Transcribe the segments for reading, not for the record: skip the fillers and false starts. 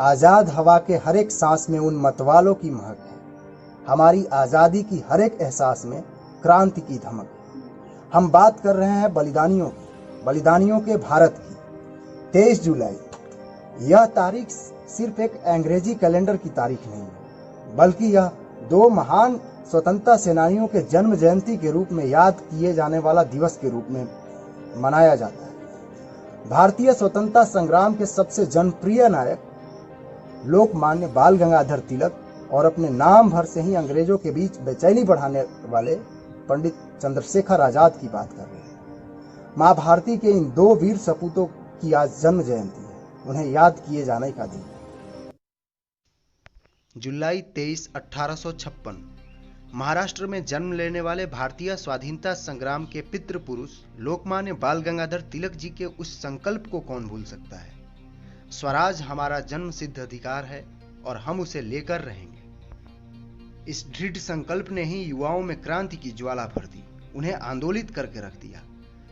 आजाद हवा के हर एक सांस में उन मतवालों की महक है। हमारी आजादी की हर एक एहसास में क्रांति की धमक है। हम बात कर रहे हैं बलिदानियों के भारत की। 23 जुलाई, यह तारीख सिर्फ एक अंग्रेजी कैलेंडर की तारीख नहीं है, बल्कि यह दो महान स्वतंत्रता सेनानियों के जन्म जयंती के रूप में याद किए जाने वाला दिवस के रूप में मनाया जाता है। भारतीय स्वतंत्रता संग्राम के सबसे जनप्रिय नायक लोकमान्य बाल गंगाधर तिलक और अपने नाम भर से ही अंग्रेजों के बीच बेचैनी बढ़ाने वाले पंडित चंद्रशेखर आजाद की बात कर रहे हैं। मां भारती के इन दो वीर सपूतों की आज जन्म जयंती है। उन्हें याद किए जाने का दिन। जुलाई 23, 1856 महाराष्ट्र में जन्म लेने वाले भारतीय स्वाधीनता संग्राम के पितृपुरुष लोकमान्य बाल गंगाधर तिलक जी के उस संकल्प को कौन भूल सकता है। स्वराज हमारा जन्म सिद्ध अधिकार है और हम उसे लेकर रहेंगे। इस दृढ़ संकल्प ने ही युवाओं में क्रांति की ज्वाला भर दी, उन्हें आंदोलित करके रख दिया।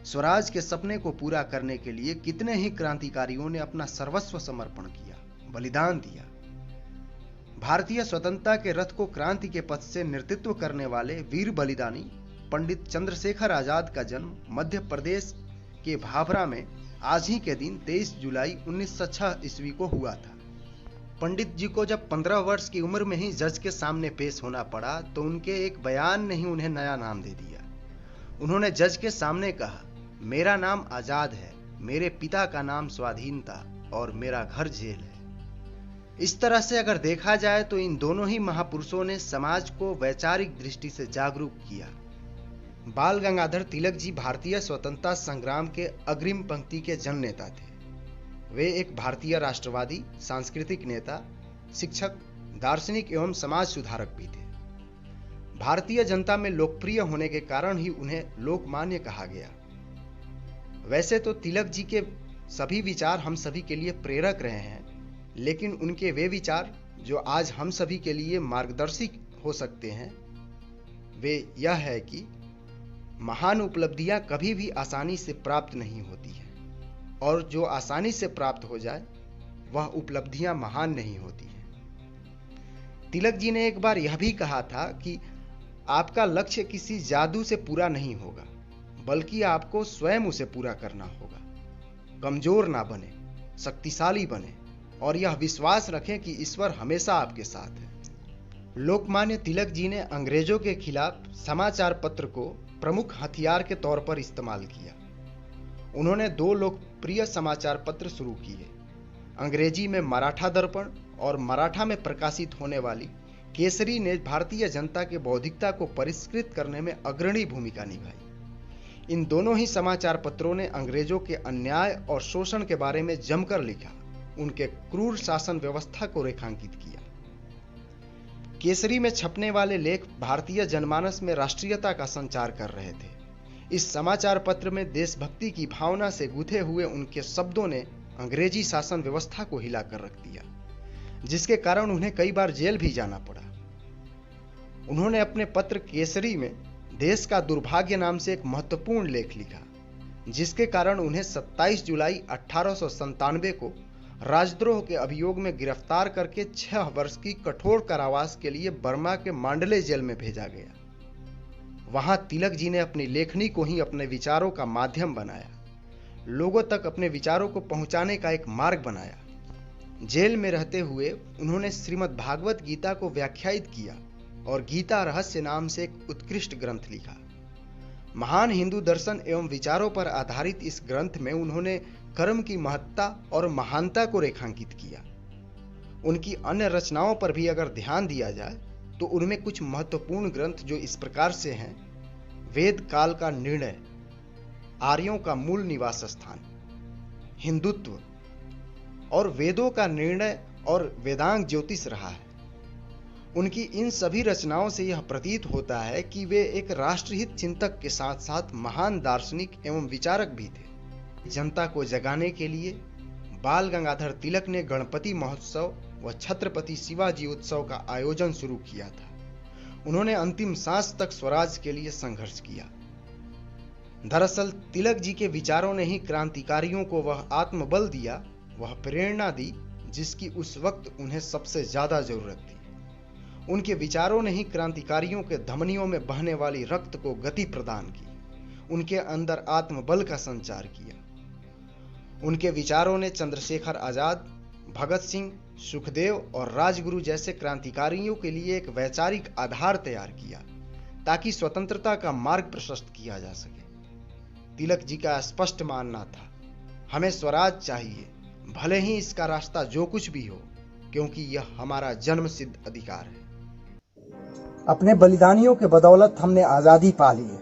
स्वराज के सपने को पूरा करने के लिए कितने ही क्रांतिकारियों ने अपना सर्वस्व समर्पण किया, बलिदान दिया। भारतीय स्वतंत्रता के रथ को क्रांति के पथ से नेतृत्व करने वाले वीर बलिदानी पंडित चंद्रशेखर आजाद का जन्म मध्य प्रदेश के भाभरा में आज ही के दिन 23 जुलाई 1906 ईस्वी को हुआ था। पंडित जी को जब 15 वर्ष की उम्र में ही जज के सामने पेश होना पड़ा तो उनके एक बयान ने ही उन्हें नया नाम दे दिया। उन्होंने जज के सामने कहा, मेरा नाम आजाद है, मेरे पिता का नाम स्वाधीनता और मेरा घर जेल है। इस तरह से अगर देखा जाए तो इन दोनों ही महापुरुषों ने समाज को वैचारिक दृष्टि से जागरूक किया। बाल गंगाधर तिलक जी भारतीय स्वतंत्रता संग्राम के अग्रिम पंक्ति के जननेता थे। वे एक भारतीय राष्ट्रवादी, सांस्कृतिक नेता, शिक्षक, दार्शनिक एवं समाज सुधारक भी थे। भारतीय जनता में लोकप्रिय होने के कारण ही उन्हें लोकमान्य कहा गया। वैसे तो तिलक जी के सभी विचार हम सभी के लिए प्रेरक रहे हैं, लेकिन उनके वे विचार जो आज हम सभी के लिए मार्गदर्शी हो सकते हैं वे यह है कि महान उपलब्धियां कभी भी आसानी से प्राप्त नहीं होती है और जो आसानी से प्राप्त हो जाए वह उपलब्धियां महान नहीं होती हैं। तिलक जी ने एक बार यह भी कहा था कि आपका लक्ष्य किसी जादू से पूरा नहीं होगा, बल्कि आपको स्वयं उसे पूरा करना होगा। कमजोर ना बने, शक्तिशाली बने और यह विश्वास रखें कि ईश्वर हमेशा आपके साथ है। लोकमान्य तिलक जी ने अंग्रेजों के खिलाफ समाचार पत्र को प्रमुख हथियार के तौर पर इस्तेमाल किया। उन्होंने दो लोकप्रिय समाचार पत्र शुरू किए। अंग्रेजी में मराठा दर्पण और मराठा में प्रकाशित होने वाली केसरी ने भारतीय जनता के बौद्धिकता को परिष्कृत करने में अग्रणी भूमिका निभाई। इन दोनों ही समाचार पत्रों ने अंग्रेजों के अन्याय और शोषण के बारे में जमकर लिखा, उनके क्रूर शासन व्यवस्था को रेखांकित किया। केसरी में छपने वाले लेख भारतीय जनमानस में राष्ट्रीयता का संचार कर रहे थे। इस समाचार पत्र में देशभक्ति की भावना से गुथे हुए उनके शब्दों ने अंग्रेजी शासन व्यवस्था को हिलाकर रख दिया, जिसके कारण उन्हें कई बार जेल भी जाना पड़ा। उन्होंने अपने पत्र केसरी में देश का दुर्भाग्य नाम से एक महत्वपूर्ण लेख लिखा, जिसके कारण उन्हें 27 जुलाई 1897 को राजद्रोह के अभियोग में गिरफ्तार करके 6 वर्ष की कठोर कारावास के लिए बर्मा के मांडले जेल में भेजा गया। वहां तिलक जी ने अपनी लेखनी को ही अपने विचारों का माध्यम बनाया, लोगों तक अपने विचारों को पहुंचाने का एक मार्ग बनाया। जेल में रहते हुए उन्होंने श्रीमद् भागवत गीता को व्याख्यायित किया और गीता रहस्य नाम से एक उत्कृष्ट ग्रंथ लिखा। महान हिंदू दर्शन एवं विचारों पर आधारित इस ग्रंथ में उन्होंने कर्म की महत्ता और महानता को रेखांकित किया। उनकी अन्य रचनाओं पर भी अगर ध्यान दिया जाए तो उनमें कुछ महत्वपूर्ण ग्रंथ जो इस प्रकार से हैं: वेद काल का निर्णय, आर्यों का मूल निवास स्थान, हिंदुत्व और वेदों का निर्णय और वेदांग ज्योतिष रहा है। उनकी इन सभी रचनाओं से यह प्रतीत होता है कि वे एक राष्ट्रहित चिंतक के साथ साथ महान दार्शनिक एवं विचारक भी थे। जनता को जगाने के लिए बाल गंगाधर तिलक ने गणपति महोत्सव व छत्रपति शिवाजी उत्सव का आयोजन शुरू किया था। उन्होंने अंतिम सांस तक स्वराज के लिए संघर्ष किया। दरअसल तिलक जी के विचारों ने ही क्रांतिकारियों को वह आत्मबल दिया, वह प्रेरणा दी जिसकी उस वक्त उन्हें सबसे ज्यादा जरूरत थी। उनके विचारों ने ही क्रांतिकारियों के धमनियों में बहने वाली रक्त को गति प्रदान की, उनके अंदर आत्मबल का संचार किया। उनके विचारों ने चंद्रशेखर आजाद, भगत सिंह, सुखदेव और राजगुरु जैसे क्रांतिकारियों के लिए एक वैचारिक आधार तैयार किया ताकि स्वतंत्रता का मार्ग प्रशस्त किया जा सके। तिलक जी का स्पष्ट मानना था, हमें स्वराज चाहिए, भले ही इसका रास्ता जो कुछ भी हो, क्योंकि यह हमारा जन्मसिद्ध अधिकार है। अपने बलिदानियों के बदौलत हमने आजादी पा ली है,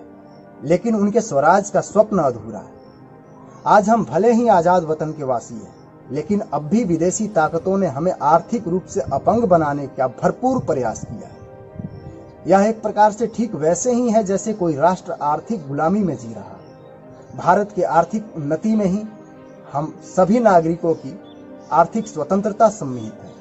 लेकिन उनके स्वराज का स्वप्न अधूरा है। आज हम भले ही आजाद वतन के वासी हैं, लेकिन अब भी विदेशी ताकतों ने हमें आर्थिक रूप से अपंग बनाने का भरपूर प्रयास किया है। यह एक प्रकार से ठीक वैसे ही है जैसे कोई राष्ट्र आर्थिक गुलामी में जी रहा है। भारत की आर्थिक उन्नति में ही हम सभी नागरिकों की आर्थिक स्वतंत्रता सम्मिलित है।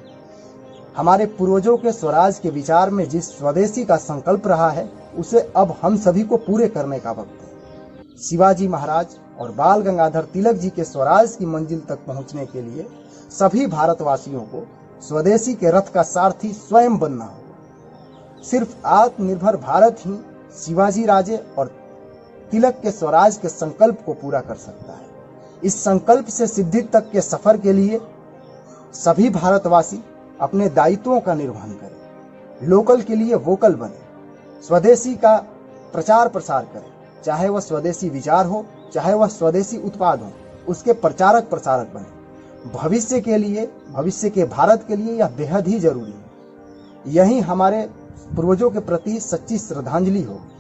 हमारे पूर्वजों के स्वराज के विचार में जिस स्वदेशी का संकल्प रहा है, उसे अब हम सभी को पूरे करने का वक्त है। शिवाजी महाराज और बाल गंगाधर तिलक जी के स्वराज की मंजिल तक पहुंचने के लिए सभी भारतवासियों को स्वदेशी के रथ का सारथी स्वयं बनना होगा। सिर्फ आत्मनिर्भर भारत ही शिवाजी राजे और तिलक के स्वराज के संकल्प को पूरा कर सकता है। इस संकल्प से सिद्धि तक के सफर के लिए सभी भारतवासी अपने दायित्वों का निर्वहन करें, लोकल के लिए वोकल बने, स्वदेशी का प्रचार प्रसार करें, चाहे वह स्वदेशी विचार हो, चाहे वह स्वदेशी उत्पाद हो, उसके प्रचारक प्रसारक बने। भविष्य के लिए, भविष्य के भारत के लिए यह बेहद ही जरूरी है। यही हमारे पूर्वजों के प्रति सच्ची श्रद्धांजलि होगी।